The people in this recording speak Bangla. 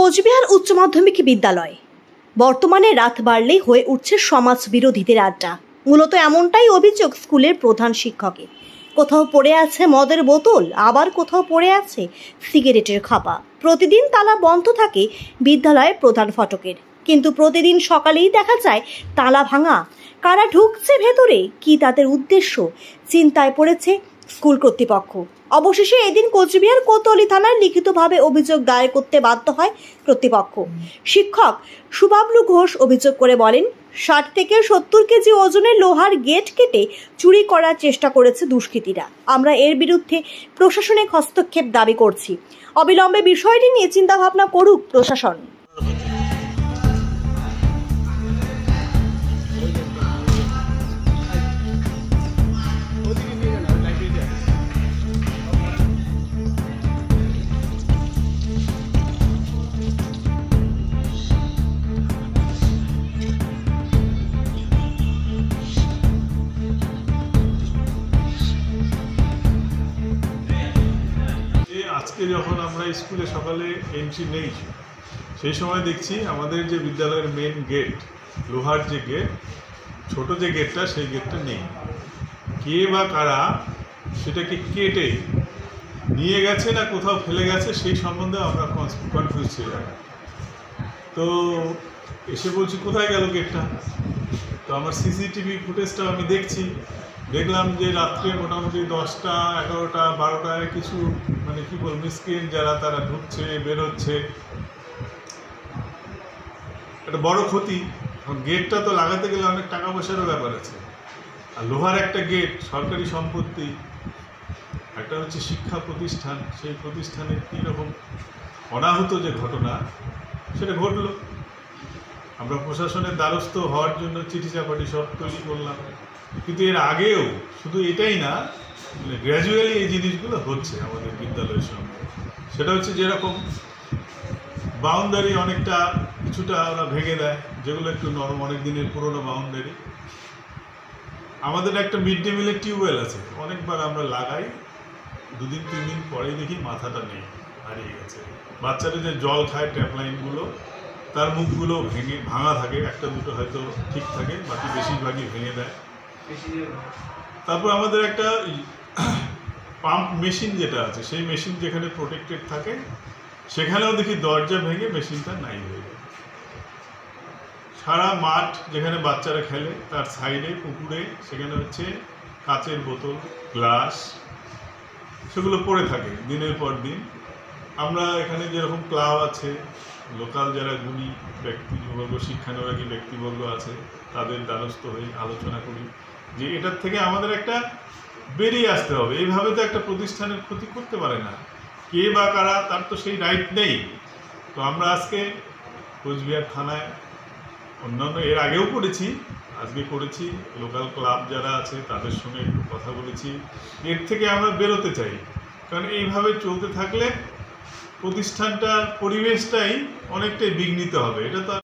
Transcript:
কোচবিহার উচ্চ মাধ্যমিক বিদ্যালয় বর্তমানে রাত বাড়লেই হয়ে উঠছে সমাজ বিরোধীদের আড্ডা। মূলত এমনটাই অভিযোগ স্কুলের প্রধান শিক্ষকের। কোথাও পড়ে আছে মদের বোতল, আবার কোথাও পড়ে আছে সিগারেটের খাপা। প্রতিদিন তালা বন্ধ থাকে বিদ্যালয়ের প্রধান ফটকের, কিন্তু প্রতিদিন সকালেই দেখা যায় তালা ভাঙা। কারা ঢুকছে ভেতরে, কি তাদের উদ্দেশ্য, চিন্তায় পড়েছে স্কুল কর্তৃপক্ষ। অবশেষে এদিন কোচবিহার কোতোয়ালি থানায় লিখিতভাবে অভিযোগ দায়ের করতে বাধ্য হয় কর্তৃপক্ষ। শিক্ষক সুবাবলু ঘোষ অভিযোগ করে বলেন, 60 থেকে 70 কেজি ওজনের লোহার গেট কেটে চুরি করার চেষ্টা করেছে দুষ্কৃতীরা। আমরা এর বিরুদ্ধে প্রশাসনিক হস্তক্ষেপ দাবি করছি। অবিলম্বে বিষয়টি নিয়ে চিন্তা ভাবনা করুক প্রশাসন। আজকে যখন আমরা স্কুলে সকালে এন্ট্রি নেই, সেই সময় দেখছি আমাদের যে বিদ্যালয়ের মেন গেট, লোহার যে গেট, ছোট যে গেটটা, সেই গেটটা নেই। কে বা কারা সেটাকে কেটে নিয়ে গেছে না কোথাও ফেলে গেছে, সেই সম্বন্ধে আমরা কনফিউজ ছিলাম। তো এসে বলছি কোথায় গেল গেটটা। তো আমার সিসিটিভি ফুটেজটাও আমি দেখলাম যে রাত্রে মোটামুটি 10টা 11টা 12টায় কিছু কি বলবো মিসক্রিয়েন্ট যারা তারা ঢুকছে বেরোচ্ছে। একটা বড় ক্ষতি। গেটটা তো লাগাতে গেলে অনেক টাকা পয়সারও ব্যাপার আছে, আর লোহার একটা গেট সরকারি সম্পত্তি, একটা হচ্ছে শিক্ষা প্রতিষ্ঠান, সেই প্রতিষ্ঠানের কীরকম অনাহুত যে ঘটনা সেটা ঘটলো। আমরা প্রশাসনের দ্বারস্থ হওয়ার জন্য চিঠি চাপাটি সব তৈরি করলাম, কিন্তু এর আগেও শুধু এটাই না, গ্র্যাজুয়ালি এই জিনিসগুলো হচ্ছে আমাদের বিদ্যালয়ের সঙ্গে। সেটা হচ্ছে যেরকম বাউন্ডারি অনেকটা কিছুটা ওরা ভেঙে দেয়, যেগুলো একটু নরম, অনেক দিনের পুরোনো বাউন্ডারি। আমাদের একটা মিড ডে মিলের টিউবওয়েল আছে, অনেকবার আমরা লাগাই, 2-3 দিন পরেই দেখি মাথাটা নেই, হারিয়ে গেছে। বাচ্চারা যে জল খায় ট্যাপ লাইনগুলো, তার মুখগুলো ভাঙা থাকে, একটা দুটো হয়তো ঠিক থাকে, বাকি বেশিরভাগই ভেঙে দেয়। তারপর আমাদের একটা পাম্প মেশিন যেটা আছে, সেই মেশিন যেখানে প্রোটেক্টেড থাকে সেখানেও দেখি দরজা ভেঙে মেশিনটা নাই হয়ে যায়। সারা মাঠ যেখানে বাচ্চারা খেলে তার সাইডে পুকুরে সেখানে হচ্ছে কাচের বোতল, গ্লাস, সেগুলো পড়ে থাকে দিনের পর দিন। আমরা এখানে যেরকম ক্লাব আছে, লোকাল যারা গুণী ব্যক্তিবর্গ, শিক্ষানুরাগী ব্যক্তিবর্গ আছে, তাদের দ্বারস্থ হয়ে আলোচনা করি যে এটার থেকে আমাদের একটা বেরিয়ে আসতে হবে। এইভাবে তো একটা প্রতিষ্ঠানের ক্ষতি করতে পারে না, কে বা কারা, তার তো সেই রাইট নেই। তো আমরা আজকে কোচবিহার থানায় অন্যান্য এর আগেও করেছি, আজকে করেছি, লোকাল ক্লাব যারা আছে তাদের সঙ্গে একটু কথা বলেছি। এর থেকে আমরা বেরোতে চাই, কারণ এইভাবে চলতে থাকলে প্রতিষ্ঠানটার পরিবেশটাই অনেকটাই বিঘ্নিত হবে। এটা তো